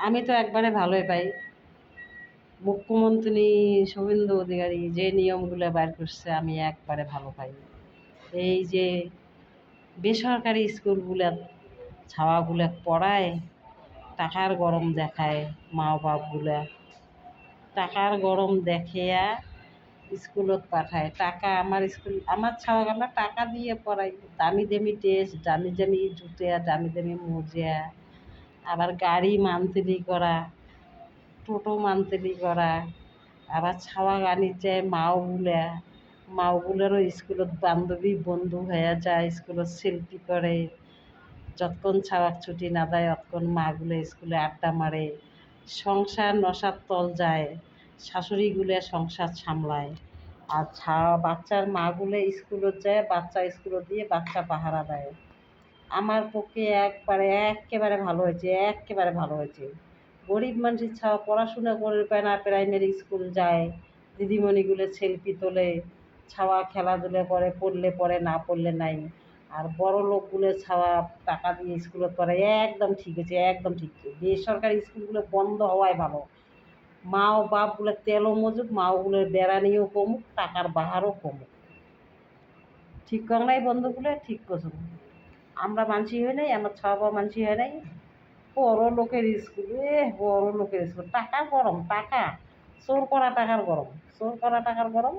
আমি তো একবারে ভালোই পাই। মুখ্যমন্ত্রী শুভেন্দু অধিকারী যে নিয়মগুলো বার করছে আমি একবারে ভালো পাই। এই যে বেসরকারি স্কুলগুলা ছাওয়াগুলা পড়ায়, টাকার গরম দেখায়, মা বাপগুলা টাকার গরম দেখিয়া স্কুলত পাঠায়। টাকা আমার স্কুল আমার ছাওয়াক আমরা টাকা দিয়ে পড়াই, দামি দামি টেস্ট, দামি দামি জুতা, দামি দামি মোজা, আবার গাড়ি মান্থলি করা, টোটো মান্থলি করা, আবার ছাওয়াক আনি যায় মাওগুলারও স্কুলত বান্ধবী বন্ধু হয়ে যায়, স্কুলত সেলফি করে। যতক্ষণ ছাওয়াক ছুটি না দেয় অতক্ষণ মাগুলো স্কুলে আড্ডা মারে, সংসার নসার তল যায়, শাশুড়িগুলো সংসার সামলায়। আর বাচ্চার মাগুলো স্কুলত যায়, বাচ্চা স্কুলত দিয়ে বাচ্চা পাহারা দেয়। আমার পক্ষে একেবারে ভালো হয়েছে, একেবারে ভালো হয়েছে। গরিব মানুষের ছাওয়া পড়াশোনা করবে না, প্রাইমারি স্কুল যায়, দিদিমণিগুলো সেলফি তোলে, ছাওয়া খেলাধুলা করে, পড়লে পড়ে, না পড়লে নাই। আর বড় লোকগুলো ছাওয়া টাকা দিয়ে স্কুলে পড়ে, একদম ঠিক হয়েছে, একদম ঠিক। বেসরকারি স্কুলগুলো বন্ধ হওয়াই ভালো। মা ও বাপগুলো তেলও মজুক, মাওগুলোর বেড়ানিও কমুক, টাকার বাহারও কমুক। ঠিক কর নাই বন্ধুগুলো, ঠিক করছো। আমরা মানসি হই নাই, আমার ছাওয়া মানসি হয় নাই। বড় লোকের স্কুল, বড় লোকের স্কুল, টাকা গরম, টাকা চোর করা টাকার গরম, চোর করা টাকার গরম।